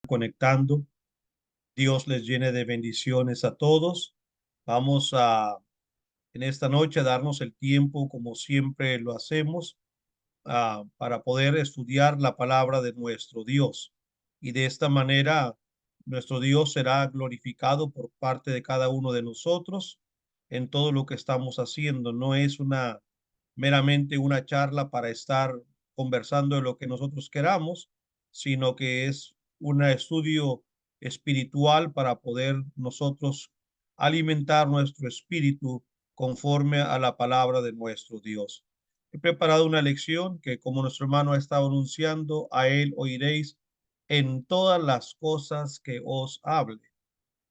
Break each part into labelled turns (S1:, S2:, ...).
S1: conectando. Dios les llene de bendiciones a todos. Vamos a en esta noche a darnos el tiempo como siempre lo hacemos para poder estudiar la palabra de nuestro Dios. Y de esta manera nuestro Dios será glorificado por parte de cada uno de nosotros en todo lo que estamos haciendo. No es meramente una charla para estar conversando de lo que nosotros queramos, sino que es un estudio espiritual para poder nosotros alimentar nuestro espíritu conforme a la palabra de nuestro Dios. He preparado una lección que, como nuestro hermano ha estado anunciando, a él oiréis en todas las cosas que os hable.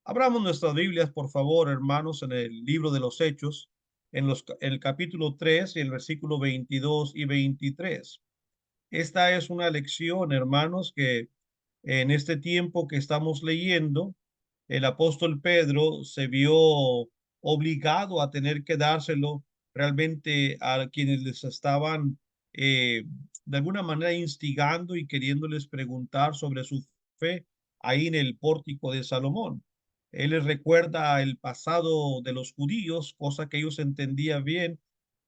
S1: Abramos nuestras Biblias, por favor, hermanos, en el libro de los Hechos, en el capítulo 3 y el versículo 22 y 23. Esta es una lección, hermanos, que en este tiempo que estamos leyendo, el apóstol Pedro se vio obligado a tener que dárselo realmente a quienes les estaban de alguna manera instigando y queriéndoles preguntar sobre su fe ahí en el pórtico de Salomón. Él les recuerda el pasado de los judíos, cosa que ellos entendían bien,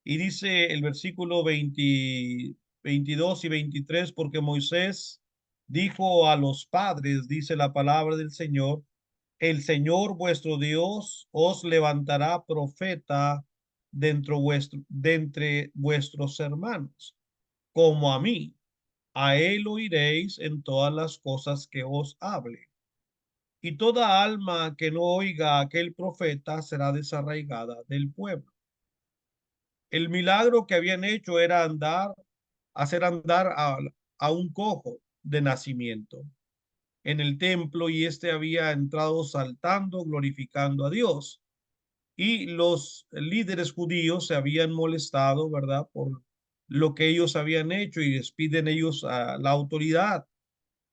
S1: y dice el versículo 22 y 23, porque Moisés dijo a los padres, dice la palabra del Señor, el Señor vuestro Dios os levantará profeta de entre vuestros hermanos, como a mí. A él oiréis en todas las cosas que os hable. Y toda alma que no oiga a aquel profeta será desarraigada del pueblo. El milagro que habían hecho era hacer andar a un cojo de nacimiento en el templo, y este había entrado saltando, glorificando a Dios. Y los líderes judíos se habían molestado, ¿verdad? Por lo que ellos habían hecho, y despiden ellos a la autoridad.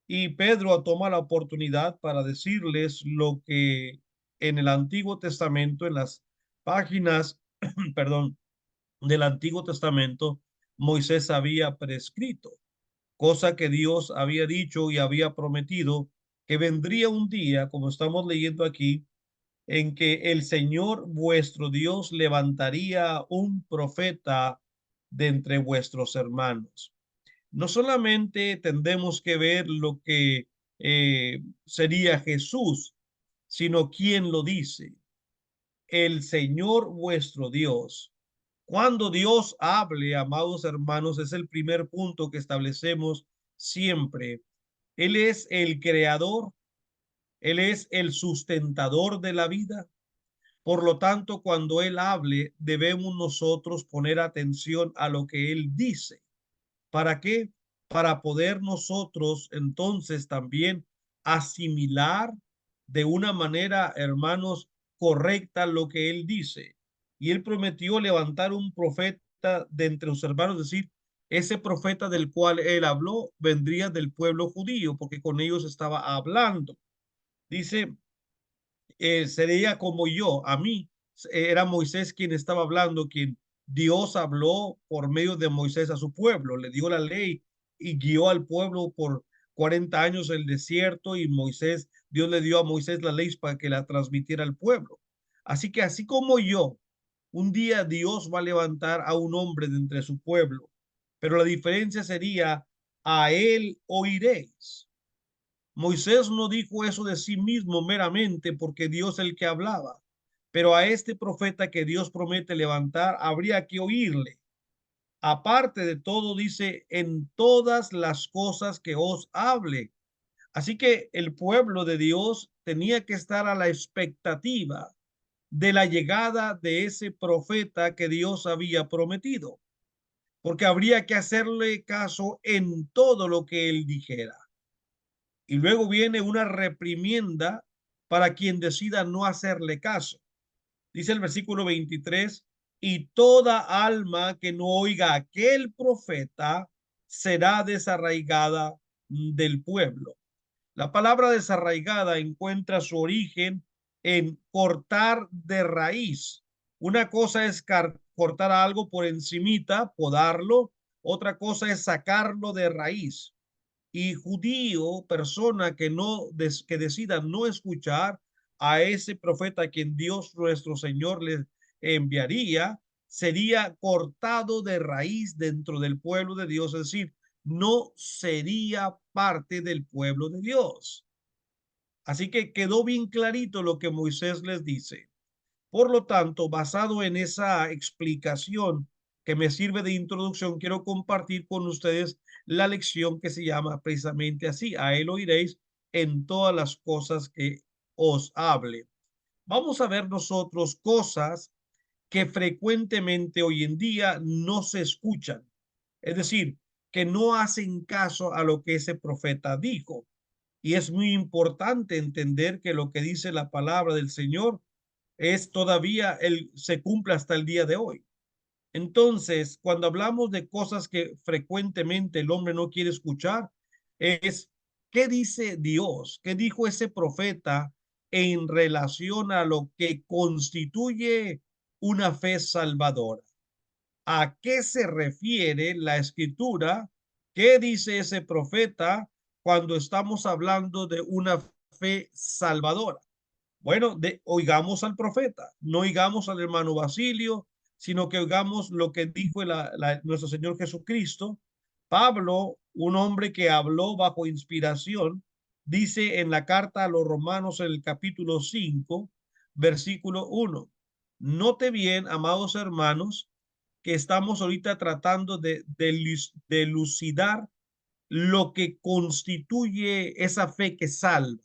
S1: Y Pedro toma la oportunidad para decirles lo que en el Antiguo Testamento, en las páginas, perdón, del Antiguo Testamento, Moisés había prescrito, cosa que Dios había dicho y había prometido, que vendría un día, como estamos leyendo aquí, en que el Señor vuestro Dios levantaría un profeta de entre vuestros hermanos. No solamente tendremos que ver lo que sería Jesús, sino quién lo dice, el Señor vuestro Dios. Cuando Dios hable, amados hermanos, es el primer punto que establecemos siempre. Él es el creador, Él es el sustentador de la vida. Por lo tanto, cuando Él hable, debemos nosotros poner atención a lo que Él dice. ¿Para qué? Para poder nosotros entonces también asimilar de una manera, hermanos, correcta lo que Él dice. Y Él prometió levantar un profeta de entre los hermanos, es decir, ese profeta del cual Él habló vendría del pueblo judío, porque con ellos estaba hablando. Dice, sería como yo, a mí era Moisés quien estaba hablando, quien Dios habló por medio de Moisés a su pueblo, le dio la ley y guió al pueblo por 40 años en el desierto, y Dios le dio a Moisés la ley para que la transmitiera al pueblo. Así que así como yo, un día Dios va a levantar a un hombre de entre su pueblo, pero la diferencia sería, a él oiréis. Moisés no dijo eso de sí mismo meramente porque Dios es el que hablaba, pero a este profeta que Dios promete levantar habría que oírle. Aparte de todo, dice, en todas las cosas que os hable. Así que el pueblo de Dios tenía que estar a la expectativa de la llegada de ese profeta que Dios había prometido, porque habría que hacerle caso en todo lo que él dijera. Y luego viene una reprimienda para quien decida no hacerle caso. Dice el versículo 23, y toda alma que no oiga a aquel profeta será desarraigada del pueblo. La palabra desarraigada encuentra su origen en cortar de raíz. Una cosa es cortar algo por encimita, podarlo. Otra cosa es sacarlo de raíz. y judío, persona que que decida no escuchar a ese profeta a quien Dios nuestro Señor le enviaría, sería cortado de raíz dentro del pueblo de Dios, es decir, no sería parte del pueblo de Dios. Así que quedó bien clarito lo que Moisés les dice. Por lo tanto, basado en esa explicación que me sirve de introducción, quiero compartir con ustedes la lección que se llama precisamente así: a él oiréis en todas las cosas que os hable. Vamos a ver nosotros cosas que frecuentemente hoy en día no se escuchan, es decir, que no hacen caso a lo que ese profeta dijo. Y es muy importante entender que lo que dice la palabra del Señor es todavía se cumple hasta el día de hoy. Entonces, cuando hablamos de cosas que frecuentemente el hombre no quiere escuchar, es qué dice Dios, qué dijo ese profeta en relación a lo que constituye una fe salvadora. ¿A qué se refiere la escritura? ¿Qué dice ese profeta cuando estamos hablando de una fe salvadora? Bueno, oigamos al profeta, no oigamos al hermano Basilio, sino que oigamos lo que dijo nuestro Señor Jesucristo. Pablo, un hombre que habló bajo inspiración, dice en la carta a los Romanos en el capítulo 5, versículo 1. Note bien, amados hermanos, que estamos ahorita tratando de elucidar lo que constituye esa fe que salva,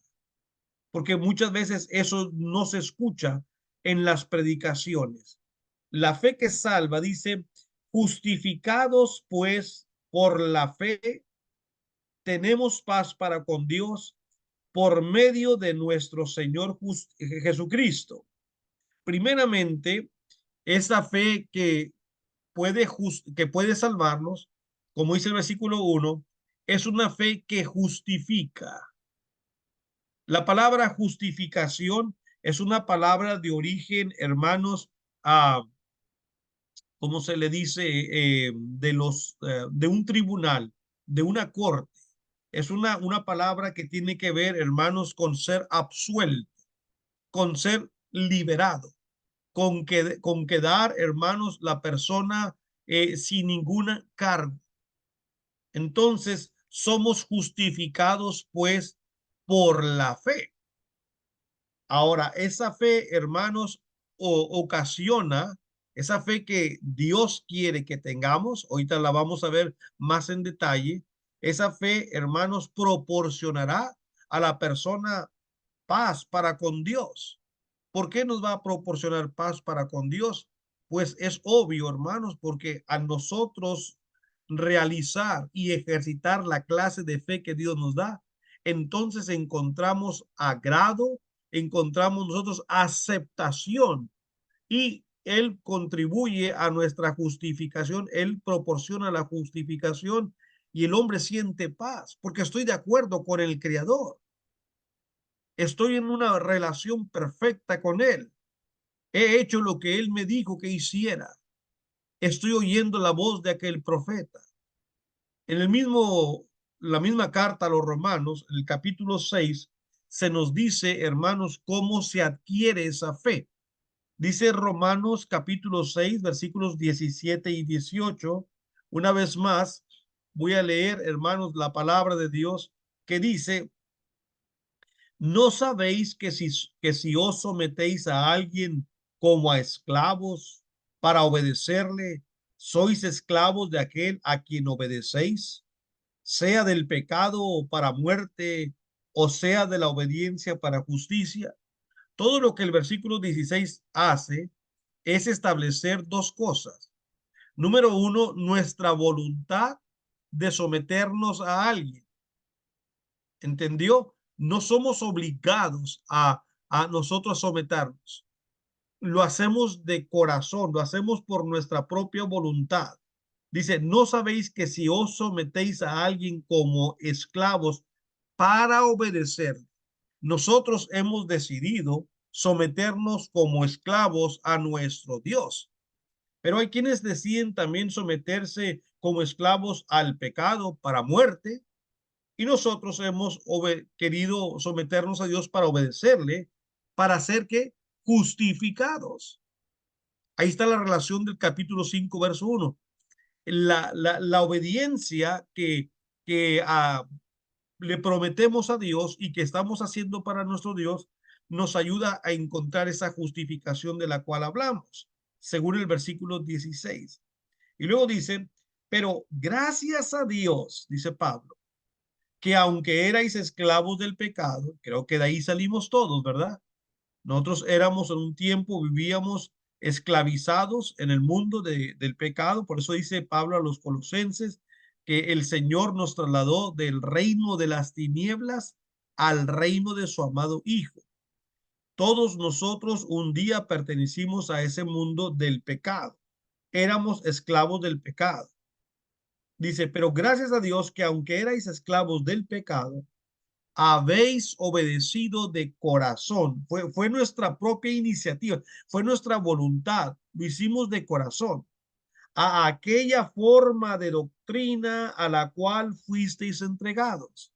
S1: porque muchas veces eso no se escucha en las predicaciones. La fe que salva dice: justificados pues por la fe, tenemos paz para con Dios por medio de nuestro Señor Jesucristo. Primeramente, esa fe que puede salvarnos, como dice el versículo 1, es una fe que justifica. La palabra justificación es una palabra de origen, hermanos, ¿cómo se le dice? De un tribunal, de una corte. Es una palabra que tiene que ver, hermanos, con ser absuelto, con ser liberado, con quedar, hermanos, la persona sin ninguna carga. Entonces, somos justificados, pues, por la fe. Ahora, esa fe, hermanos, ocasiona, esa fe que Dios quiere que tengamos, ahorita la vamos a ver más en detalle, esa fe, hermanos, proporcionará a la persona paz para con Dios. ¿Por qué nos va a proporcionar paz para con Dios? Pues es obvio, hermanos, porque a nosotros realizar y ejercitar la clase de fe que Dios nos da, entonces encontramos agrado, encontramos nosotros aceptación, y Él contribuye a nuestra justificación, Él proporciona la justificación y el hombre siente paz porque estoy de acuerdo con el Creador. Estoy en una relación perfecta con Él. He hecho lo que Él me dijo que hiciera. Estoy oyendo la voz de aquel profeta. En la misma carta a los Romanos, en el capítulo 6, se nos dice, hermanos, cómo se adquiere esa fe. Dice Romanos capítulo 6, versículos 17 y 18. Una vez más, voy a leer, hermanos, la palabra de Dios que dice: ¿no sabéis que si os sometéis a alguien como a esclavos para obedecerle, sois esclavos de aquel a quien obedecéis, sea del pecado para muerte o sea de la obediencia para justicia? Todo lo que el versículo 16 hace es establecer dos cosas. Número uno, nuestra voluntad de someternos a alguien. ¿Entendió? No somos obligados a nosotros someternos. Lo hacemos de corazón, lo hacemos por nuestra propia voluntad. Dice: ¿no sabéis que si os sometéis a alguien como esclavos para obedecer? Nosotros hemos decidido someternos como esclavos a nuestro Dios. Pero hay quienes deciden también someterse como esclavos al pecado para muerte, Y nosotros hemos querido someternos a Dios para obedecerle, para ser que justificados. Ahí está la relación del capítulo 5 verso 1. La obediencia que le prometemos a Dios y que estamos haciendo para nuestro Dios nos ayuda a encontrar esa justificación de la cual hablamos, según el versículo 16. Y luego dice, pero gracias a Dios, dice Pablo, que aunque erais esclavos del pecado, creo que de ahí salimos todos, ¿verdad? Nosotros éramos en un tiempo, vivíamos esclavizados en el mundo del pecado. Por eso dice Pablo a los colosenses que el Señor nos trasladó del reino de las tinieblas al reino de su amado Hijo. Todos nosotros un día pertenecimos a ese mundo del pecado. Éramos esclavos del pecado. Dice, pero gracias a Dios que aunque erais esclavos del pecado, habéis obedecido de corazón. Fue nuestra propia iniciativa, fue nuestra voluntad. Lo hicimos de corazón a aquella forma de doctrina a la cual fuisteis entregados.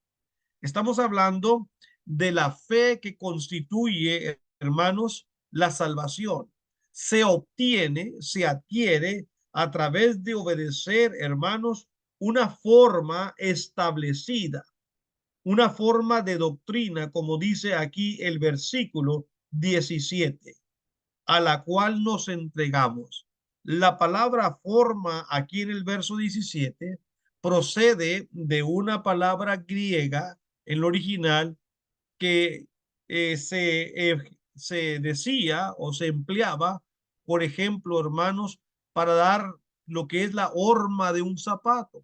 S1: Estamos hablando de la fe que constituye, hermanos, la salvación. Se obtiene, se adquiere a través de obedecer, hermanos, una forma establecida, una forma de doctrina, como dice aquí el versículo 17, a la cual nos entregamos. La palabra forma aquí en el verso 17 procede de una palabra griega en el original que se decía o se empleaba, por ejemplo, hermanos, para dar lo que es la horma de un zapato,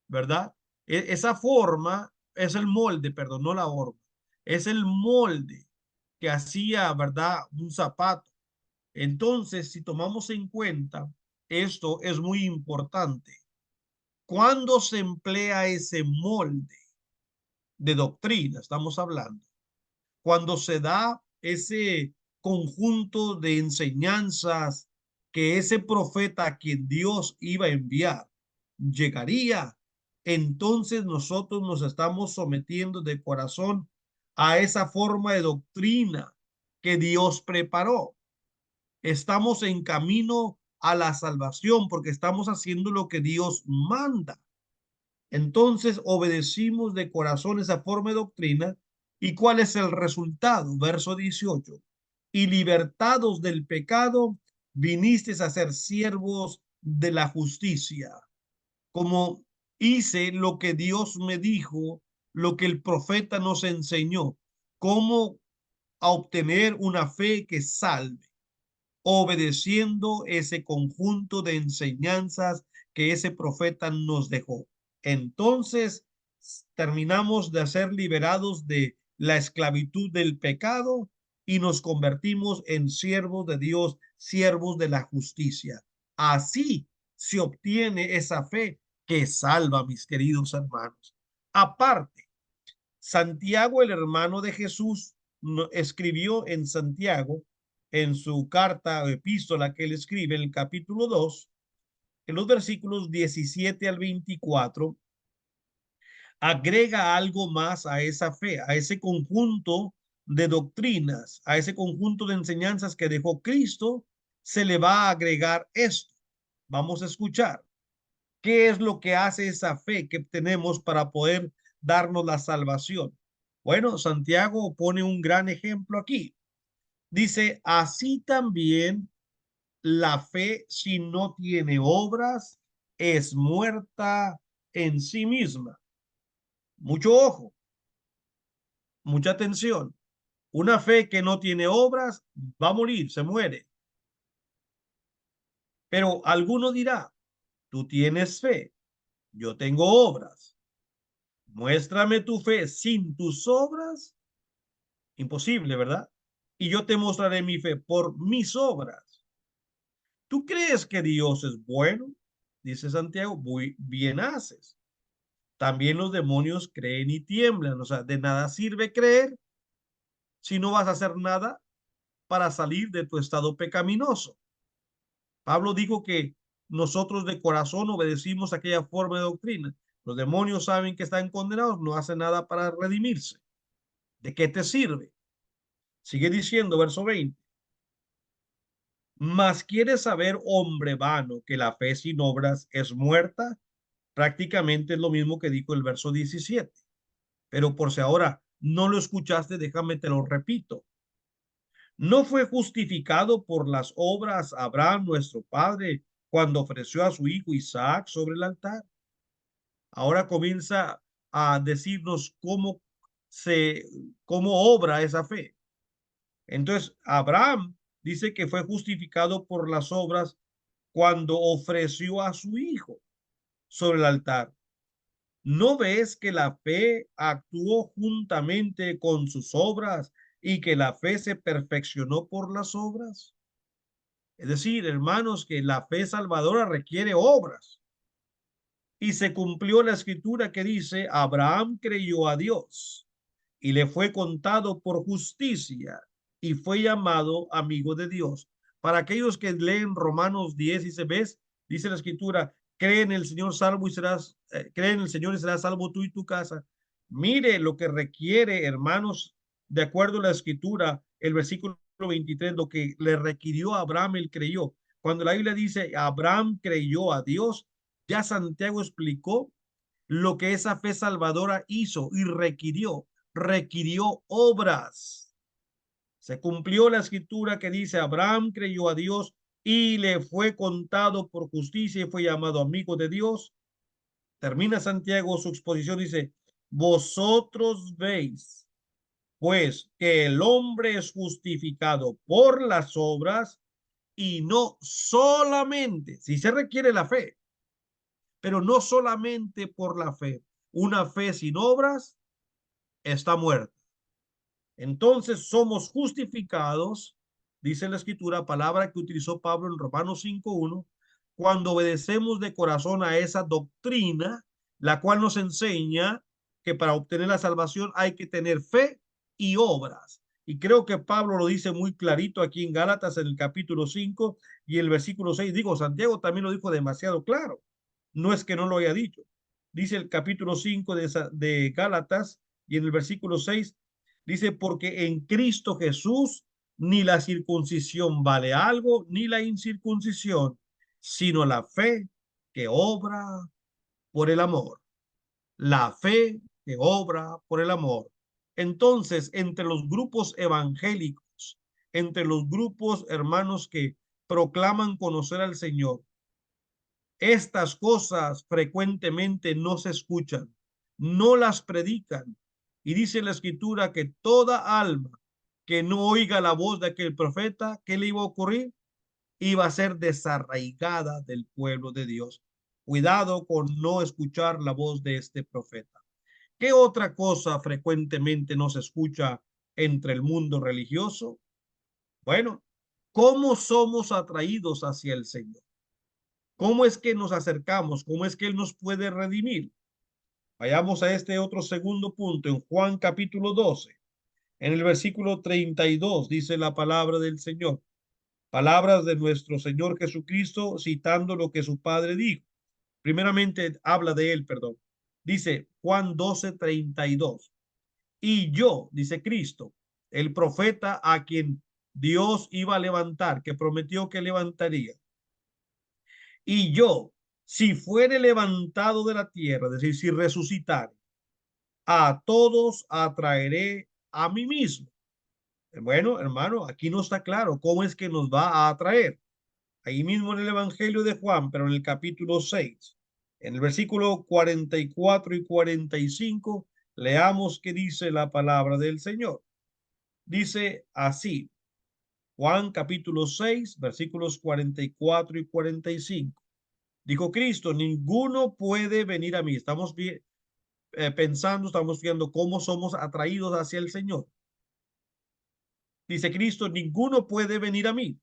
S1: ¿verdad? Esa forma es el molde, perdón, no la horma, es el molde que hacía, ¿verdad? Un zapato. Entonces, si tomamos en cuenta, esto es muy importante. ¿Cuándo se emplea ese molde de doctrina? Estamos hablando cuando se da ese conjunto de enseñanzas que ese profeta a quien Dios iba a enviar llegaría, entonces nosotros nos estamos sometiendo de corazón a esa forma de doctrina que Dios preparó. Estamos en camino a la salvación porque estamos haciendo lo que Dios manda. Entonces obedecimos de corazón esa forma de doctrina. ¿Y cuál es el resultado? Verso 18. Y libertados del pecado, viniste a ser siervos de la justicia. Como hice lo que Dios me dijo, lo que el profeta nos enseñó, cómo a obtener una fe que salve, obedeciendo ese conjunto de enseñanzas que ese profeta nos dejó. Entonces terminamos de ser liberados de la esclavitud del pecado y nos convertimos en siervos de Dios, siervos de la justicia. Así se obtiene esa fe que salva, mis queridos hermanos. Aparte, Santiago, el hermano de Jesús, escribió en Santiago, en su carta o epístola que él escribe en el capítulo 2, en los versículos 17 al 24, agrega algo más a esa fe, a ese conjunto de doctrinas, a ese conjunto de enseñanzas que dejó Cristo, se le va a agregar esto. Vamos a escuchar. ¿Qué es lo que hace esa fe que tenemos para poder darnos la salvación? Bueno, Santiago pone un gran ejemplo aquí. Dice, así también la fe, si no tiene obras, es muerta en sí misma. Mucho ojo, mucha atención. Una fe que no tiene obras va a morir, se muere. Pero alguno dirá, tú tienes fe, yo tengo obras. Muéstrame tu fe sin tus obras. Imposible, ¿verdad? Y yo te mostraré mi fe por mis obras. ¿Tú crees que Dios es bueno? Dice Santiago, muy bien haces. También los demonios creen y tiemblan. O sea, de nada sirve creer si no vas a hacer nada para salir de tu estado pecaminoso. Pablo dijo que nosotros de corazón obedecimos aquella forma de doctrina. Los demonios saben que están condenados, no hacen nada para redimirse. ¿De qué te sirve? Sigue diciendo, verso 20. Mas quieres saber, hombre vano, que la fe sin obras es muerta. Prácticamente es lo mismo que dijo el verso 17. Pero por si ahora no lo escuchaste, déjame te lo repito. ¿No fue justificado por las obras Abraham, nuestro padre, cuando ofreció a su hijo Isaac sobre el altar? Ahora comienza a decirnos se, cómo obra esa fe. Entonces, Abraham dice que fue justificado por las obras cuando ofreció a su hijo sobre el altar. ¿No ves que la fe actuó juntamente con sus obras y que la fe se perfeccionó por las obras? Es decir, hermanos, que la fe salvadora requiere obras. Y se cumplió la escritura que dice, Abraham creyó a Dios y le fue contado por justicia y fue llamado amigo de Dios. Para aquellos que leen Romanos 10 y se ves, dice la escritura, cree en el Señor salvo y serás, cree en el Señor y serás salvo tú y tu casa. Mire lo que requiere, hermanos, de acuerdo a la escritura, el versículo 23, lo que le requirió a Abraham, él creyó. Cuando la Biblia dice, Abraham creyó a Dios, ya Santiago explicó lo que esa fe salvadora hizo y requirió obras. Se cumplió la escritura que dice, Abraham creyó a Dios y le fue contado por justicia y fue llamado amigo de Dios. Termina Santiago su exposición, dice, vosotros veis, pues, que el hombre es justificado por las obras y no solamente, si se requiere la fe, pero no solamente por la fe. Una fe sin obras está muerta. Entonces somos justificados, dice la escritura, palabra que utilizó Pablo en Romanos 5:1, cuando obedecemos de corazón a esa doctrina, la cual nos enseña que para obtener la salvación hay que tener fe y obras. Y creo que Pablo lo dice muy clarito aquí en Gálatas en el capítulo 5 y el versículo 6. Digo, Santiago también lo dijo demasiado claro. No es que no lo haya dicho. Dice el capítulo 5 de Gálatas y en el versículo 6 dice, porque en Cristo Jesús ni la circuncisión vale algo, ni la incircuncisión, sino la fe que obra por el amor. La fe que obra por el amor. Entonces, entre los grupos evangélicos, entre los grupos hermanos que proclaman conocer al Señor, estas cosas frecuentemente no se escuchan, no las predican. Y dice la escritura que toda alma que no oiga la voz de aquel profeta, ¿qué le iba a ocurrir? Iba a ser desarraigada del pueblo de Dios. Cuidado con no escuchar la voz de este profeta. ¿Qué otra cosa frecuentemente no se escucha entre el mundo religioso? Bueno, ¿cómo somos atraídos hacia el Señor? ¿Cómo es que nos acercamos? ¿Cómo es que Él nos puede redimir? Vayamos a este otro segundo punto en Juan capítulo 12. En el versículo 32 dice la palabra del Señor. Palabras de nuestro Señor Jesucristo citando lo que su Padre dijo. Primeramente habla de Él, perdón. Dice Juan 12:32. Y yo, dice Cristo, el profeta a quien Dios iba a levantar, que prometió que levantaría. Y yo, si fuere levantado de la tierra, es decir, si resucitar, a todos atraeré a mí mismo. Bueno, hermano, aquí no está claro cómo es que nos va a atraer. Ahí mismo en el Evangelio de Juan, pero en el capítulo 6, en el versículo 44 y 45, leamos qué dice la palabra del Señor. Dice así, Juan capítulo 6, versículos 44 y 45. Dijo Cristo, ninguno puede venir a mí. Estamos pensando, estamos viendo cómo somos atraídos hacia el Señor. Dice Cristo, ninguno puede venir a mí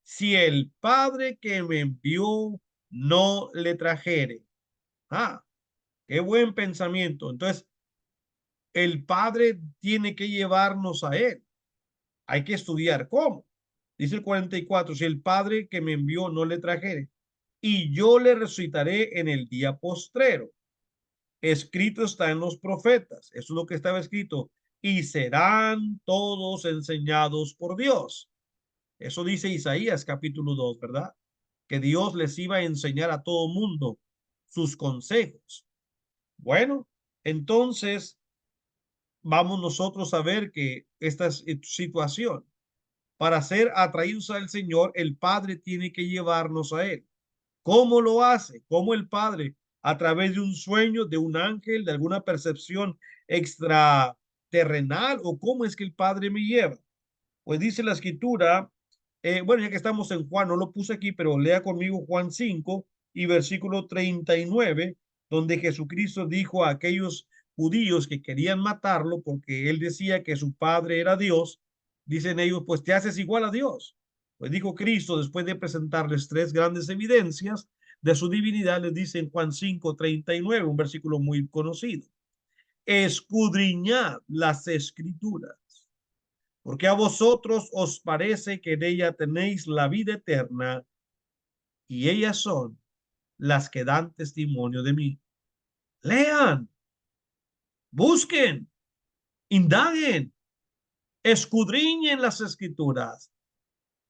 S1: si el Padre que me envió no le trajere. Ah, qué buen pensamiento. Entonces, el Padre tiene que llevarnos a Él. Hay que estudiar cómo. Dice el 44, si el Padre que me envió no le trajere, y yo le resucitaré en el día postrero. escrito está en los profetas. Eso es lo que estaba escrito. Y serán todos enseñados por Dios. Eso dice Isaías capítulo 2, ¿verdad? Que Dios les iba a enseñar a todo mundo sus consejos. Bueno, entonces vamos nosotros a ver que esta situación, para ser atraídos al Señor, el Padre tiene que llevarnos a Él. ¿Cómo lo hace? ¿Cómo el Padre? A través de un sueño, de un ángel, de alguna percepción extraterrenal, o cómo es que el Padre me lleva. Pues dice la escritura, bueno, ya que estamos en Juan, no lo puse aquí, pero lea conmigo Juan 5 y versículo 39, donde Jesucristo dijo a aquellos judíos que querían matarlo porque él decía que su padre era Dios, dicen ellos, pues te haces igual a Dios. Pues dijo Cristo, después de presentarles tres grandes evidencias de su divinidad, les dice en Juan 5, 39, un versículo muy conocido, escudriñad las escrituras porque a vosotros os parece que en ella tenéis la vida eterna, y ellas son las que dan testimonio de mí. Lean, busquen, indaguen, escudriñen las escrituras.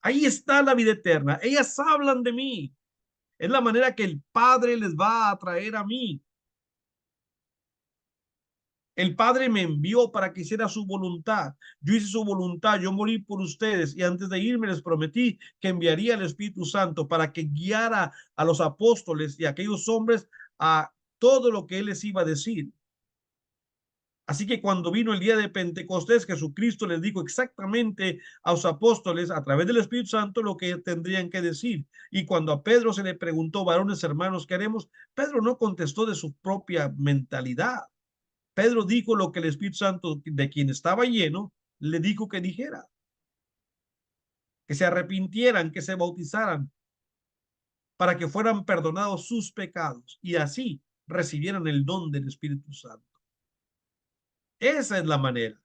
S1: Ahí está la vida eterna. Ellas hablan de mí. Es la manera que el Padre les va a traer a mí. El Padre me envió para que hiciera su voluntad. Yo hice su voluntad, yo morí por ustedes y antes de irme les prometí que enviaría el Espíritu Santo para que guiara a los apóstoles y a aquellos hombres a todo lo que Él les iba a decir. Así que cuando vino el día de Pentecostés, Jesucristo les dijo exactamente a los apóstoles a través del Espíritu Santo lo que tendrían que decir. Y cuando a Pedro se le preguntó, varones hermanos, ¿qué haremos? Pedro no contestó de su propia mentalidad. Pedro dijo lo que el Espíritu Santo, de quien estaba lleno, le dijo que dijera, que se arrepintieran, que se bautizaran, para que fueran perdonados sus pecados y así recibieran el don del Espíritu Santo. Esa es la manera.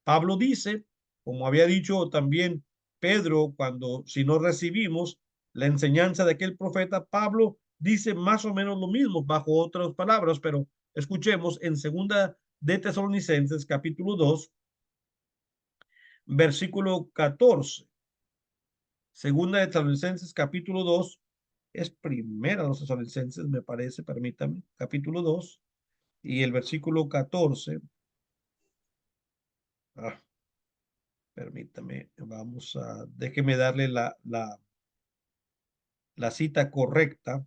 S1: Pablo dice, como había dicho también Pedro, cuando si no recibimos la enseñanza de aquel profeta, Pablo dice más o menos lo mismo bajo otras palabras, pero escuchemos en segunda de Tesalonicenses capítulo 2 versículo 14. Segunda de Tesalonicenses, capítulo 2. Es primera de los Tesalonicenses, me parece, permítame. Capítulo 2 y el versículo 14. Ah, permítame, déjeme darle la cita correcta.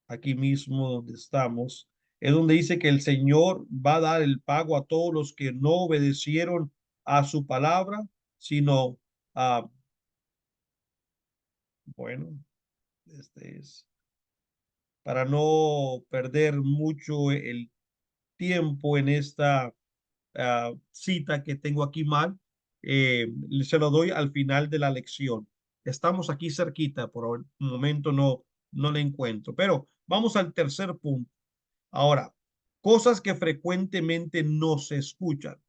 S1: Aquí mismo donde estamos. Es donde dice que el Señor va a dar el pago a todos los que no obedecieron a su palabra, sino a, bueno, este es para no perder mucho el tiempo en esta cita que tengo aquí mal, se lo doy al final de la lección. Estamos aquí cerquita, por el momento no le encuentro, pero vamos al tercer punto. Ahora, cosas que frecuentemente no se escuchan.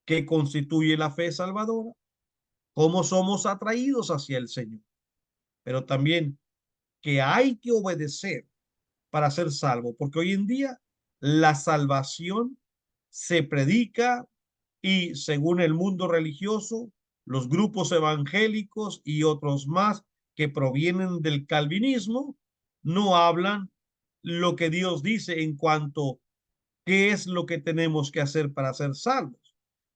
S1: ¿Qué constituye la fe salvadora? ¿Cómo somos atraídos hacia el Señor? Pero también que hay que obedecer para ser salvo, porque hoy en día la salvación se predica y según el mundo religioso, los grupos evangélicos y otros más que provienen del calvinismo no hablan lo que Dios dice en cuanto qué es lo que tenemos que hacer para ser salvos.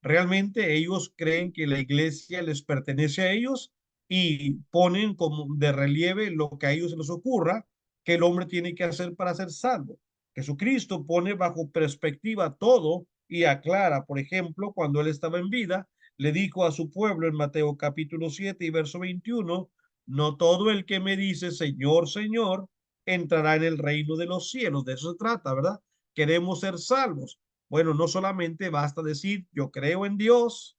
S1: Realmente ellos creen que la iglesia les pertenece a ellos y ponen como de relieve lo que a ellos se les ocurra que el hombre tiene que hacer para ser salvo. Jesucristo pone bajo perspectiva todo y aclara, por ejemplo, cuando él estaba en vida, le dijo a su pueblo en Mateo capítulo 7 y verso 21, no todo el que me dice Señor, Señor, entrará en el reino de los cielos. De eso se trata, ¿verdad? Queremos ser salvos. Bueno, no solamente basta decir yo creo en Dios,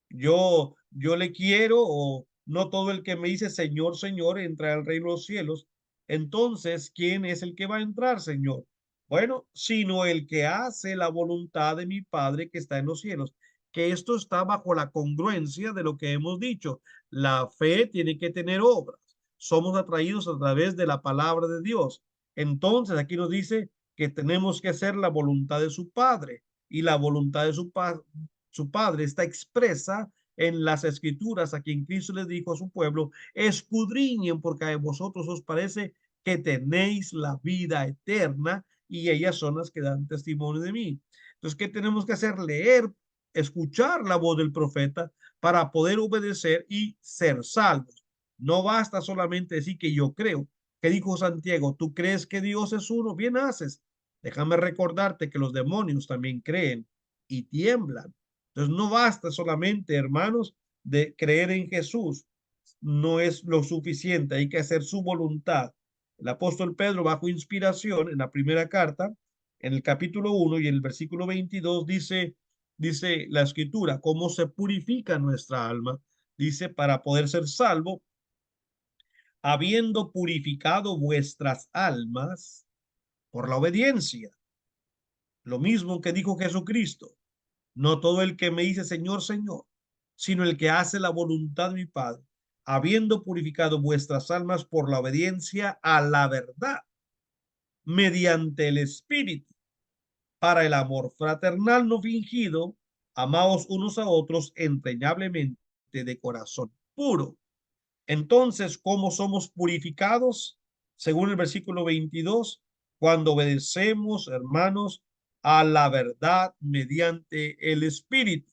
S1: yo le quiero, o no todo el que me dice Señor, Señor entra al reino de los cielos. Entonces, ¿quién es el que va a entrar, Señor? Bueno, sino el que hace la voluntad de mi Padre que está en los cielos. Que esto está bajo la congruencia de lo que hemos dicho. La fe tiene que tener obras. Somos atraídos a través de la palabra de Dios. Entonces, aquí nos dice que tenemos que hacer la voluntad de su Padre. Y la voluntad de su Padre está expresa en las Escrituras, a quien Cristo les dijo a su pueblo: escudriñen, porque a vosotros os parece que tenéis la vida eterna, y ellas son las que dan testimonio de mí. Entonces, ¿qué tenemos que hacer? Leer, escuchar la voz del profeta para poder obedecer y ser salvos. No basta solamente decir que yo creo. ¿Qué dijo Santiago? ¿Tú crees que Dios es uno? Bien haces. Déjame recordarte que los demonios también creen y tiemblan. Entonces no basta solamente, hermanos, de creer en Jesús. No es lo suficiente. Hay que hacer su voluntad. El apóstol Pedro, bajo inspiración, en la primera carta, en el capítulo 1 y en el versículo 22, dice la escritura, cómo se purifica nuestra alma. Dice, para poder ser salvo, habiendo purificado vuestras almas por la obediencia. Lo mismo que dijo Jesucristo. No todo el que me dice Señor, Señor, sino el que hace la voluntad de mi Padre, habiendo purificado vuestras almas por la obediencia a la verdad, mediante el Espíritu, para el amor fraternal no fingido, amaos unos a otros entrañablemente de corazón puro. Entonces, ¿cómo somos purificados? Según el versículo 22, cuando obedecemos, hermanos, a la verdad mediante el Espíritu.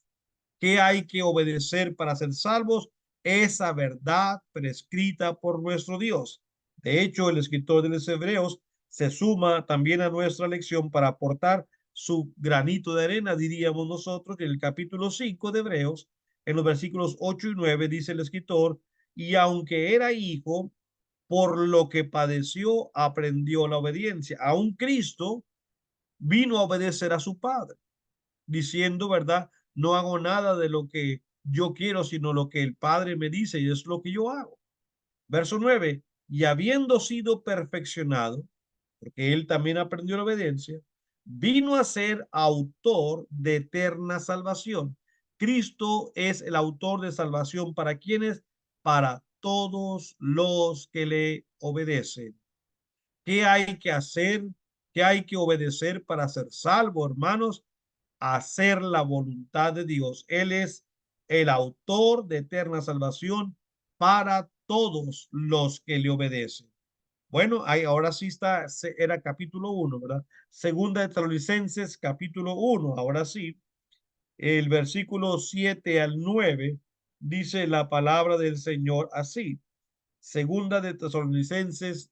S1: ¿Qué hay que obedecer para ser salvos? Esa verdad prescrita por nuestro Dios. De hecho, el escritor de los Hebreos se suma también a nuestra lección para aportar su granito de arena, diríamos nosotros, que en el capítulo 5 de Hebreos, en los versículos 8 y 9, dice el escritor: y aunque era hijo, por lo que padeció, aprendió la obediencia. Aún Cristo vino a obedecer a su Padre, diciendo, ¿verdad? No hago nada de lo que yo quiero, sino lo que el Padre me dice, y es lo que yo hago. Verso 9, y habiendo sido perfeccionado, porque él también aprendió la obediencia, vino a ser autor de eterna salvación. Cristo es el autor de salvación para quienes, para todos los que le obedecen. ¿Qué hay que hacer? ¿Qué hay que obedecer para ser salvo, hermanos? Hacer la voluntad de Dios. Él es el autor de eterna salvación para todos los que le obedecen. Bueno, ahí ahora sí está, era capítulo 1, ¿verdad? Segunda de Tesalonicenses, capítulo 1, ahora sí, el versículo 7 al 9, dice la palabra del Señor así. Segunda de Tesalonicenses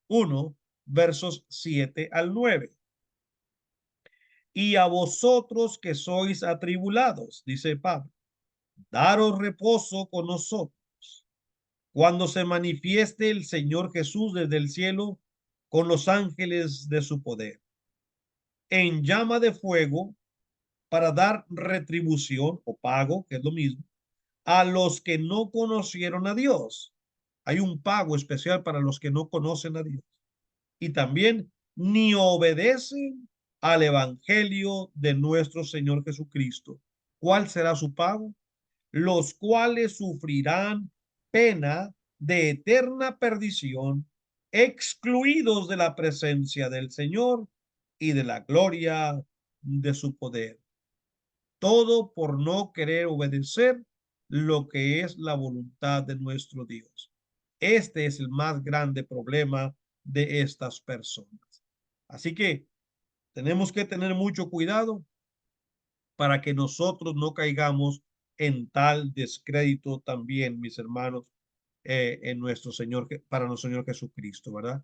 S1: 1, versos 7 al 9. Y a vosotros que sois atribulados, dice Pablo, daros reposo con nosotros cuando se manifieste el Señor Jesús desde el cielo con los ángeles de su poder, en llama de fuego, para dar retribución o pago, que es lo mismo, a los que no conocieron a Dios. Hay un pago especial para los que no conocen a Dios. Y también ni obedecen al evangelio de nuestro Señor Jesucristo. ¿Cuál será su pago? Los cuales sufrirán pena de eterna perdición, excluidos de la presencia del Señor y de la gloria de su poder. Todo por no querer obedecer lo que es la voluntad de nuestro Dios. Este es el más grande problema de estas personas. Así que tenemos que tener mucho cuidado para que nosotros no caigamos en tal descrédito también, mis hermanos, en nuestro Señor, para nuestro Señor Jesucristo, ¿verdad?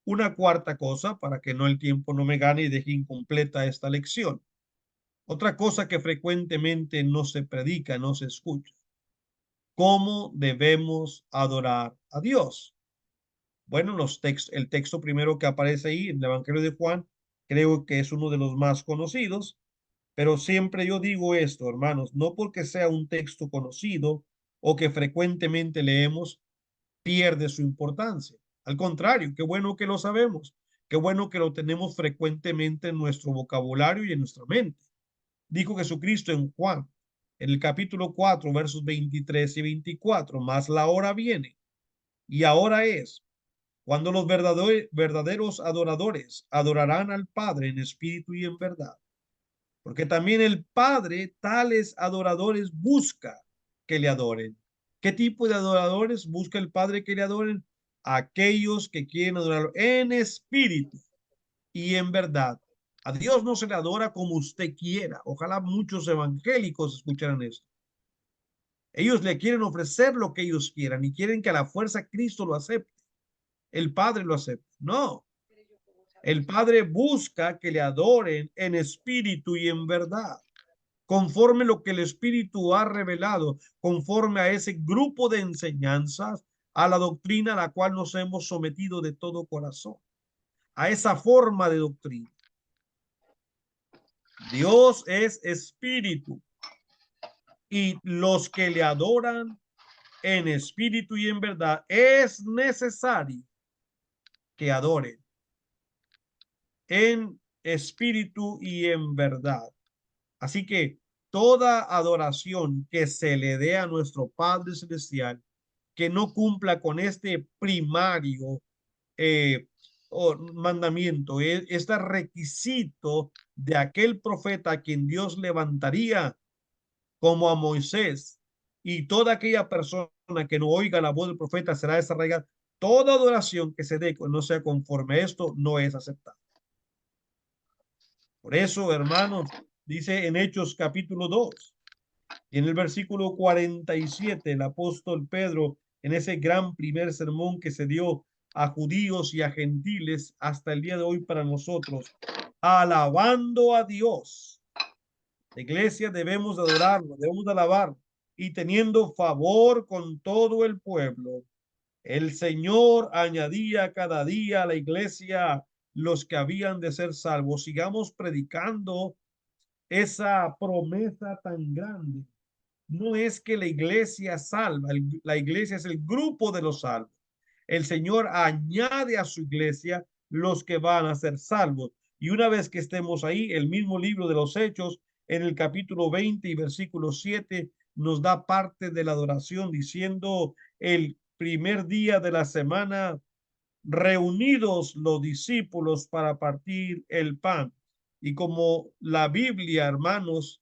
S1: Una cuarta cosa, para que no el tiempo no me gane y deje incompleta esta lección. Otra cosa que frecuentemente no se predica, no se escucha. ¿Cómo debemos adorar a Dios? Bueno, el texto primero que aparece ahí en el Evangelio de Juan, creo que es uno de los más conocidos, pero siempre yo digo esto, hermanos, no porque sea un texto conocido o que frecuentemente leemos, pierde su importancia. Al contrario, qué bueno que lo sabemos, qué bueno que lo tenemos frecuentemente en nuestro vocabulario y en nuestra mente. Dijo Jesucristo en Juan, en el capítulo 4, versos 23 y 24, más la hora viene y ahora es cuando los verdaderos adoradores adorarán al Padre en espíritu y en verdad. Porque también el Padre tales adoradores busca que le adoren. ¿Qué tipo de adoradores busca el Padre que le adoren? Aquellos que quieren adorarlo en espíritu y en verdad. A Dios no se le adora como usted quiera. Ojalá muchos evangélicos escucharan esto. Ellos le quieren ofrecer lo que ellos quieran y quieren que a la fuerza Cristo lo acepte. El Padre lo acepte. No. El Padre busca que le adoren en espíritu y en verdad, conforme lo que el Espíritu ha revelado, conforme a ese grupo de enseñanzas, a la doctrina a la cual nos hemos sometido de todo corazón, a esa forma de doctrina. Dios es espíritu y los que le adoran en espíritu y en verdad es necesario que adoren en espíritu y en verdad. Así que toda adoración que se le dé a nuestro Padre Celestial, que no cumpla con este primario eh, mandamiento, este requisito de aquel profeta a quien Dios levantaría como a Moisés, y toda aquella persona que no oiga la voz del profeta será desarraigada. Toda adoración que se dé no sea conforme a esto no es aceptada. Por eso, hermanos, dice en Hechos capítulo 2 y en el versículo 47, el apóstol Pedro, en ese gran primer sermón que se dio a judíos y a gentiles hasta el día de hoy para nosotros, alabando a Dios. La iglesia debemos adorarlo, debemos alabar y teniendo favor con todo el pueblo. El Señor añadía cada día a la iglesia los que habían de ser salvos. Sigamos predicando esa promesa tan grande. No es que la iglesia salva, la iglesia es el grupo de los salvos. El Señor añade a su iglesia los que van a ser salvos. Y una vez que estemos ahí, el mismo libro de los Hechos, en el capítulo 20 y versículo 7, nos da parte de la adoración diciendo el primer día de la semana, reunidos los discípulos para partir el pan. Y como la Biblia, hermanos,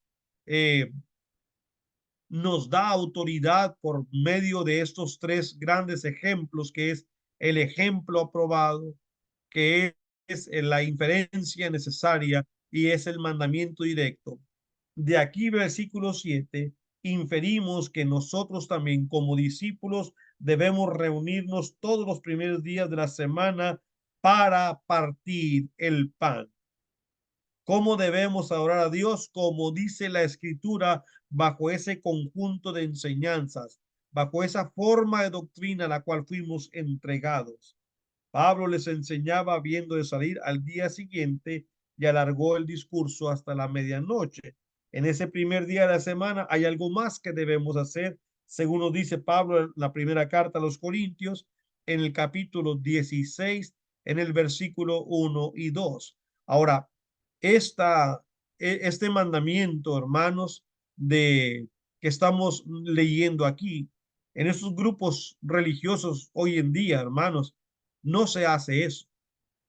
S1: nos da autoridad por medio de estos tres grandes ejemplos, que es el ejemplo aprobado, que es la inferencia necesaria y es el mandamiento directo. De aquí, versículo 7, inferimos que nosotros también como discípulos debemos reunirnos todos los primeros días de la semana para partir el pan. ¿Cómo debemos adorar a Dios? Como dice la Escritura, bajo ese conjunto de enseñanzas, bajo esa forma de doctrina a la cual fuimos entregados. Pablo les enseñaba habiendo de salir al día siguiente y alargó el discurso hasta la medianoche. En ese primer día de la semana hay algo más que debemos hacer, según nos dice Pablo en la primera carta a los Corintios, en el capítulo 16, en el versículo 1 y 2. Ahora, esta, este mandamiento, hermanos, de que estamos leyendo aquí, en estos grupos religiosos hoy en día, hermanos, no se hace eso.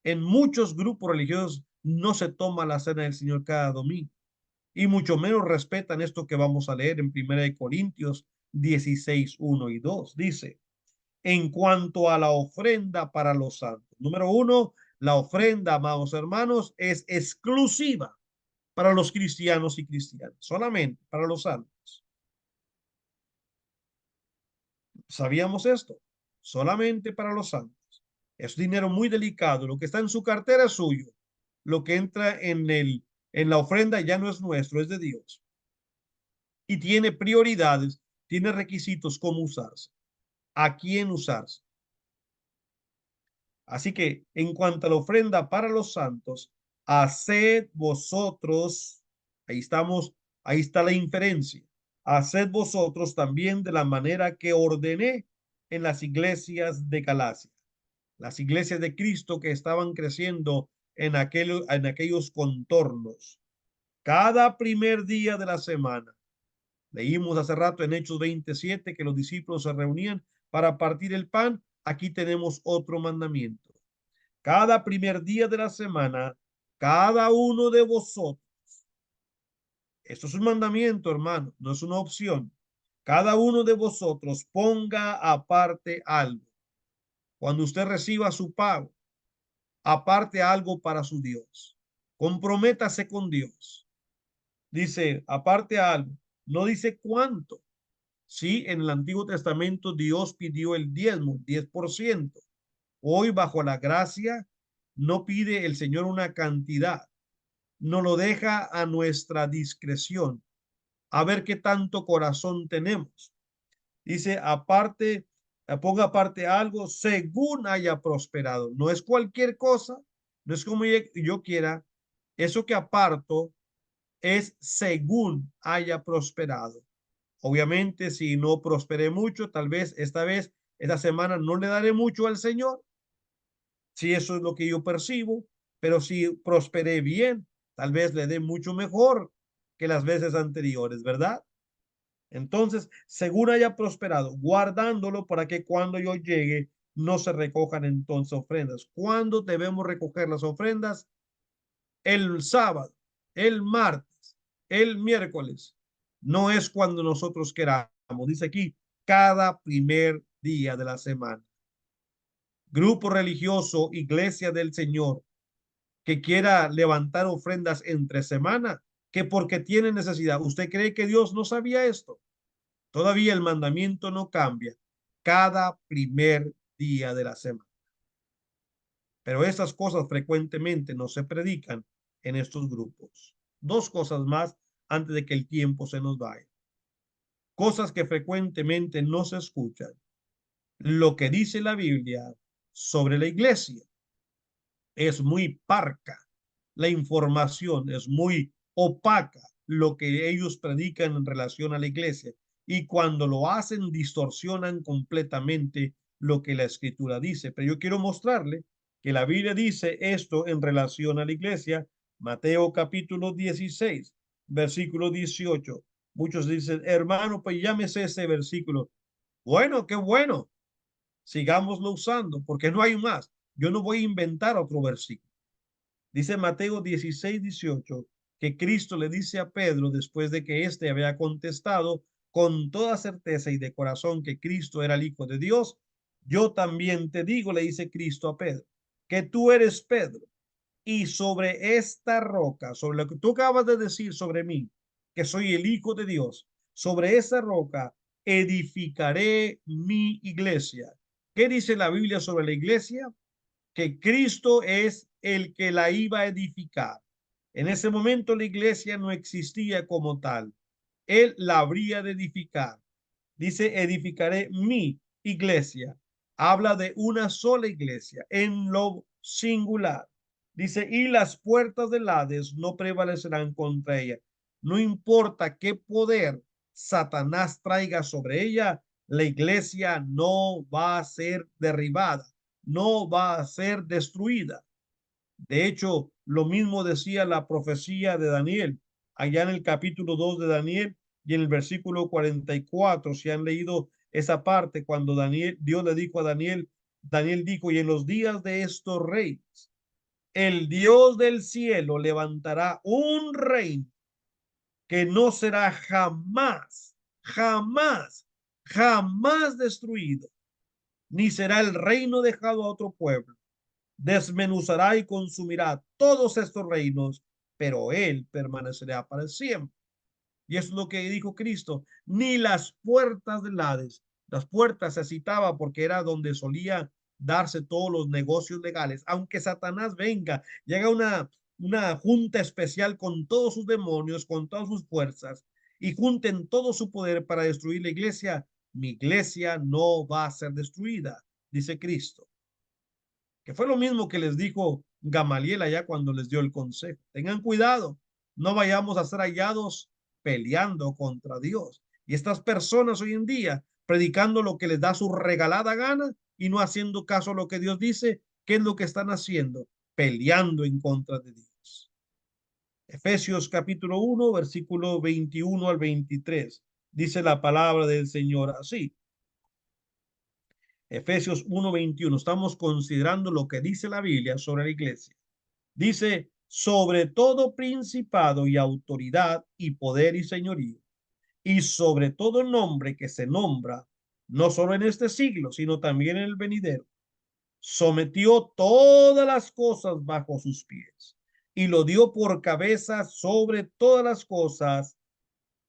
S1: En muchos grupos religiosos no se toma la cena del Señor cada domingo y mucho menos respetan esto que vamos a leer en 1 Corintios 16, 1 y 2. Dice, en cuanto a la ofrenda para los santos. Número uno, la ofrenda, amados hermanos, es exclusiva para los cristianos y cristianas, solamente para los santos. ¿Sabíamos esto? Solamente para los santos. Es dinero muy delicado. Lo que está en su cartera es suyo. Lo que entra en la ofrenda ya no es nuestro, es de Dios. Y tiene prioridades, tiene requisitos cómo usarse, a quién usarse. Así que en cuanto a la ofrenda para los santos, haced vosotros, ahí estamos, ahí está la inferencia, haced vosotros también de la manera que ordené en las iglesias de Galacia, las iglesias de Cristo que estaban creciendo en aquellos contornos. Cada primer día de la semana, leímos hace rato en Hechos 27 que los discípulos se reunían para partir el pan. aquí tenemos otro mandamiento. Cada primer día de la semana, cada uno de vosotros, esto es un mandamiento, hermano, no es una opción. Cada uno de vosotros ponga aparte algo. Cuando usted reciba su pago, aparte algo para su Dios. Comprométase con Dios. Dice, aparte algo. No dice cuánto. Sí, en el Antiguo Testamento Dios pidió el diezmo, 10%. Hoy, bajo la gracia, no pide el Señor una cantidad. Nos lo deja a nuestra discreción, a ver qué tanto corazón tenemos. Dice, aparte, ponga aparte algo según haya prosperado. No es cualquier cosa, no es como yo quiera. Eso que aparto es según haya prosperado. Obviamente, si no prosperé mucho, tal vez esta semana no le daré mucho al Señor, si eso es lo que yo percibo, pero si prosperé bien, tal vez le dé mucho mejor que las veces anteriores, ¿verdad? Entonces, según haya prosperado, guardándolo para que cuando yo llegue no se recojan entonces ofrendas. ¿Cuándo debemos recoger las ofrendas? El sábado, el martes, el miércoles. No es cuando nosotros queramos. Dice aquí, cada primer día de la semana. Grupo religioso, iglesia del Señor, que quiera levantar ofrendas entre semana, que porque tiene necesidad. ¿Usted cree que Dios no sabía esto? Todavía el mandamiento no cambia. Cada primer día de la semana. Pero estas cosas frecuentemente no se predican en estos grupos. Dos cosas más antes de que el tiempo se nos vaya. Cosas que frecuentemente no se escuchan. Lo que dice la Biblia sobre la iglesia es muy parca. La información es muy opaca, lo que ellos predican en relación a la iglesia. Y cuando lo hacen, distorsionan completamente lo que la escritura dice. Pero yo quiero mostrarle que la Biblia dice esto en relación a la iglesia. Mateo capítulo 16, versículo 18. Muchos dicen, hermano, pues llámese ese versículo. Bueno, qué bueno. Sigámoslo usando, porque no hay más. Yo no voy a inventar otro versículo. Dice Mateo 16:18 que Cristo le dice a Pedro, después de que éste había contestado con toda certeza y de corazón que Cristo era el Hijo de Dios, yo también te digo, le dice Cristo a Pedro, que tú eres Pedro, y sobre esta roca, sobre lo que tú acabas de decir sobre mí, que soy el Hijo de Dios, sobre esa roca edificaré mi iglesia. ¿Qué dice la Biblia sobre la iglesia? Que Cristo es el que la iba a edificar. En ese momento la iglesia no existía como tal. Él la habría de edificar. Dice, edificaré mi iglesia. Habla de una sola iglesia en lo singular. Dice, y las puertas del Hades no prevalecerán contra ella. No importa qué poder Satanás traiga sobre ella, la iglesia no va a ser derribada, no va a ser destruida. De hecho, lo mismo decía la profecía de Daniel, allá en el capítulo 2 de Daniel y en el versículo 44, si han leído esa parte, cuando Dios le dijo a Daniel, Daniel dijo, y en los días de estos reyes, el Dios del cielo levantará un reino que no será jamás, jamás, jamás destruido, ni será el reino dejado a otro pueblo. Desmenuzará y consumirá todos estos reinos, pero él permanecerá para siempre. Y eso es lo que dijo Cristo. Ni las puertas del Hades, las puertas se citaba porque era donde solía darse todos los negocios legales. Aunque Satanás venga, llega una junta especial con todos sus demonios, con todas sus fuerzas, y junten todo su poder para destruir la iglesia, mi iglesia no va a ser destruida, dice Cristo. Que fue lo mismo que les dijo Gamaliel allá cuando les dio el consejo. Tengan cuidado, no vayamos a ser hallados peleando contra Dios. Y estas personas hoy en día predicando lo que les da su regalada gana y no haciendo caso a lo que Dios dice, ¿qué es lo que están haciendo? Peleando en contra de Dios. Efesios capítulo 1, versículo 21 al 23. Dice la palabra del Señor así. Efesios 1:21. Estamos considerando lo que dice la Biblia sobre la iglesia. Dice, sobre todo principado y autoridad y poder y señorío, y sobre todo nombre que se nombra, no solo en este siglo, sino también en el venidero. Sometió todas las cosas bajo sus pies y lo dio por cabeza sobre todas las cosas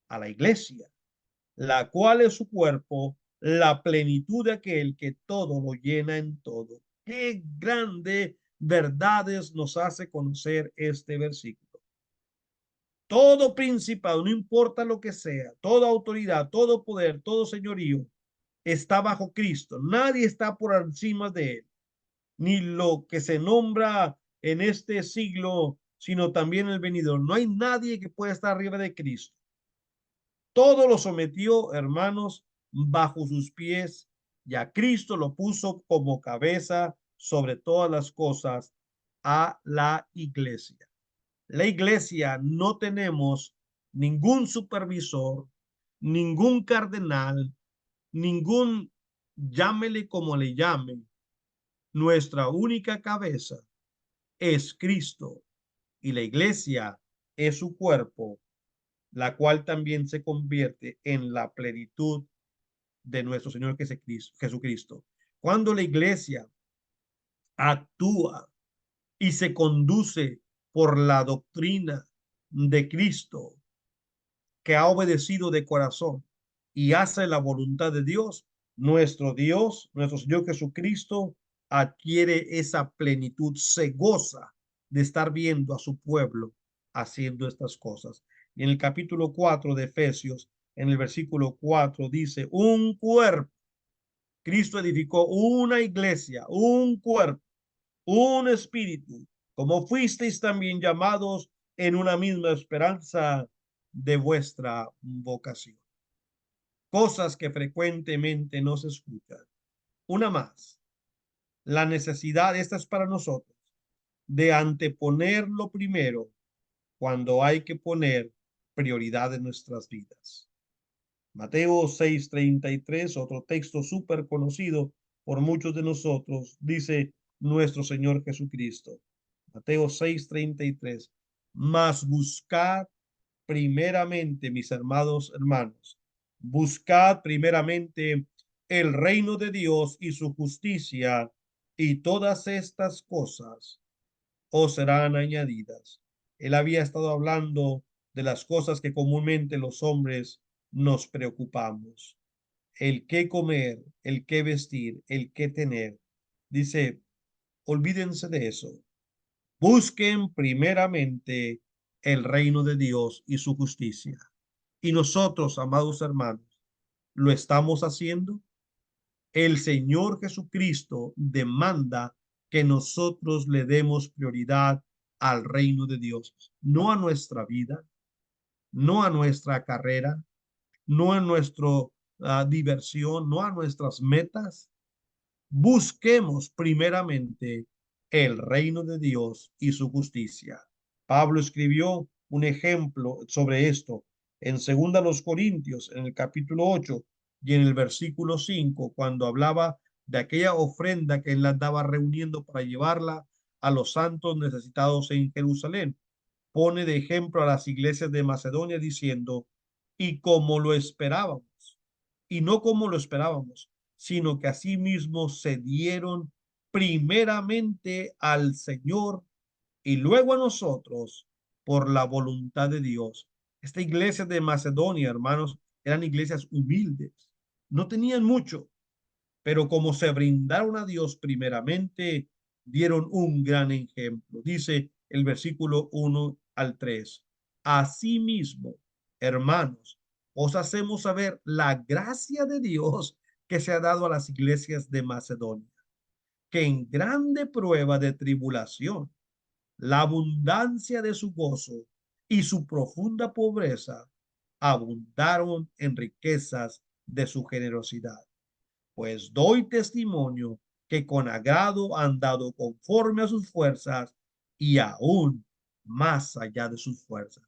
S1: a la iglesia, la cual es su cuerpo, la plenitud de aquel que todo lo llena en todo. Qué grande verdades nos hace conocer este versículo. Todo principado, no importa lo que sea, toda autoridad, todo poder, todo señorío está bajo Cristo. Nadie está por encima de él, ni lo que se nombra en este siglo, sino también el venidor. No hay nadie que pueda estar arriba de Cristo. Todo lo sometió, hermanos, bajo sus pies, y a Cristo lo puso como cabeza sobre todas las cosas a la iglesia. La iglesia no tenemos ningún supervisor, ningún cardenal, ningún, llámele como le llamen. Nuestra única cabeza es Cristo y la iglesia es su cuerpo, la cual también se convierte en la plenitud de nuestro Señor Jesucristo. Cuando la iglesia actúa y se conduce por la doctrina de Cristo, que ha obedecido de corazón y hace la voluntad de Dios, nuestro Señor Jesucristo, adquiere esa plenitud, se goza de estar viendo a su pueblo haciendo estas cosas. Y en el capítulo 4 de Efesios, en el versículo 4 dice, un cuerpo. Cristo edificó una iglesia, un cuerpo, un espíritu, como fuisteis también llamados en una misma esperanza de vuestra vocación. Cosas que frecuentemente no se escuchan. Una más, la necesidad, esta es para nosotros, de anteponer lo primero cuando hay que poner prioridad en nuestras vidas. Mateo 6:33, otro texto súper conocido por muchos de nosotros, dice nuestro Señor Jesucristo. Mateo 6:33, mas buscad primeramente, mis amados hermanos, buscad primeramente el reino de Dios y su justicia, y todas estas cosas os serán añadidas. Él había estado hablando de las cosas que comúnmente los hombres nos preocupamos. El qué comer, el qué vestir, el qué tener. Dice, olvídense de eso. Busquen primeramente el reino de Dios y su justicia. Y nosotros, amados hermanos, ¿lo estamos haciendo? El Señor Jesucristo demanda que nosotros le demos prioridad al reino de Dios, no a nuestra vida, no a nuestra carrera, no a nuestra diversión, no a nuestras metas. Busquemos primeramente el reino de Dios y su justicia. Pablo escribió un ejemplo sobre esto en 2 Corintios, en el capítulo 8 y en el versículo 5, cuando hablaba de aquella ofrenda que él andaba reuniendo para llevarla a los santos necesitados en Jerusalén. Pone de ejemplo a las iglesias de Macedonia diciendo, y como lo esperábamos, y no como lo esperábamos, sino que asimismo se dieron primeramente al Señor y luego a nosotros por la voluntad de Dios. Esta iglesia de Macedonia, hermanos, eran iglesias humildes, no tenían mucho, pero como se brindaron a Dios primeramente, dieron un gran ejemplo. Dice el versículo 1 al 3. Asimismo, hermanos, os hacemos saber la gracia de Dios que se ha dado a las iglesias de Macedonia, que en grande prueba de tribulación, la abundancia de su gozo y su profunda pobreza abundaron en riquezas de su generosidad. Pues doy testimonio que con agrado han dado conforme a sus fuerzas y aún más allá de sus fuerzas.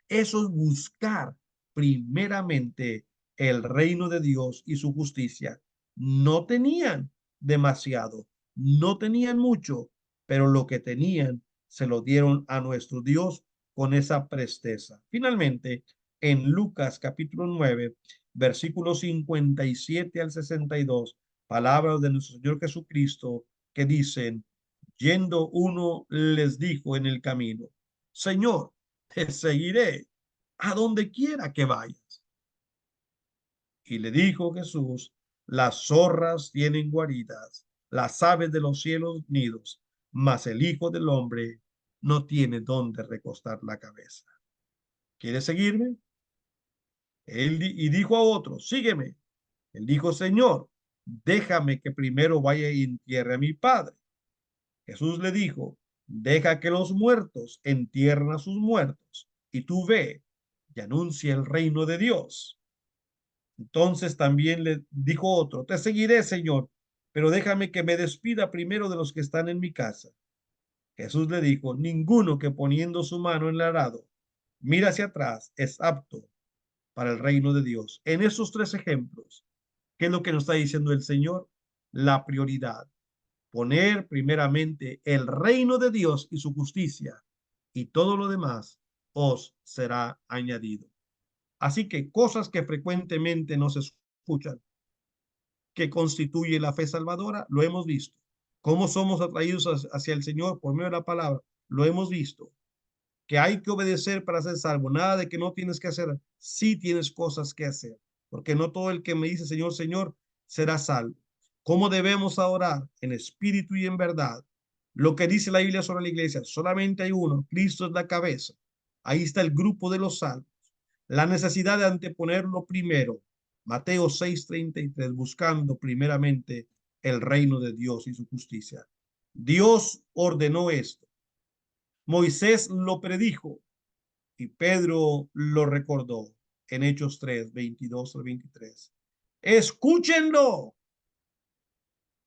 S1: Eso es buscar primeramente el reino de Dios y su justicia. No tenían, demasiado. No tenían mucho, pero lo que tenían se lo dieron a nuestro Dios con esa presteza. Finalmente, en Lucas capítulo 9, versículos 57 al 62, palabras de nuestro Señor Jesucristo que dicen, yendo uno les dijo en el camino, Señor, te seguiré a donde quiera que vayas. Y le dijo Jesús, las zorras tienen guaridas, las aves de los cielos nidos, mas el Hijo del Hombre no tiene dónde recostar la cabeza. ¿Quieres seguirme? Y dijo a otro, sígueme. Él dijo, Señor, déjame que primero vaya y entierre a mi padre. Jesús le dijo, deja que los muertos entierren a sus muertos, y tú ve y anuncia el reino de Dios. Entonces también le dijo otro, te seguiré, Señor, pero déjame que me despida primero de los que están en mi casa. Jesús le dijo, ninguno que poniendo su mano en el arado mira hacia atrás es apto para el reino de Dios. En esos tres ejemplos, ¿qué es lo que nos está diciendo el Señor? La prioridad. Poner primeramente el reino de Dios y su justicia, y todo lo demás os será añadido. Así que cosas que frecuentemente no se escuchan, que constituye la fe salvadora, lo hemos visto. Cómo somos atraídos hacia el Señor por medio de la palabra, lo hemos visto. Que hay que obedecer para ser salvo, nada de que no tienes que hacer, sí tienes cosas que hacer, porque no todo el que me dice Señor, Señor, será salvo. ¿Cómo debemos orar? En espíritu y en verdad. Lo que dice la Biblia sobre la iglesia, solamente hay uno, Cristo es la cabeza. Ahí está el grupo de los salvos. La necesidad de anteponerlo primero. Mateo 6:33, buscando primeramente el reino de Dios y su justicia. Dios ordenó esto. Moisés lo predijo y Pedro lo recordó en Hechos 3:22 al 23. Escúchenlo.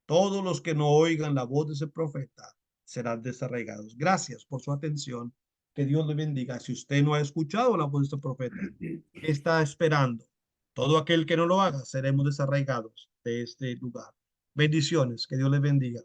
S1: Todos los que no oigan la voz de ese profeta serán desarraigados. Gracias por su atención. Que Dios le bendiga. Si usted no ha escuchado la voz de este profeta, ¿qué está esperando? Todo aquel que no lo haga, seremos desarraigados de este lugar. Bendiciones. Que Dios le bendiga.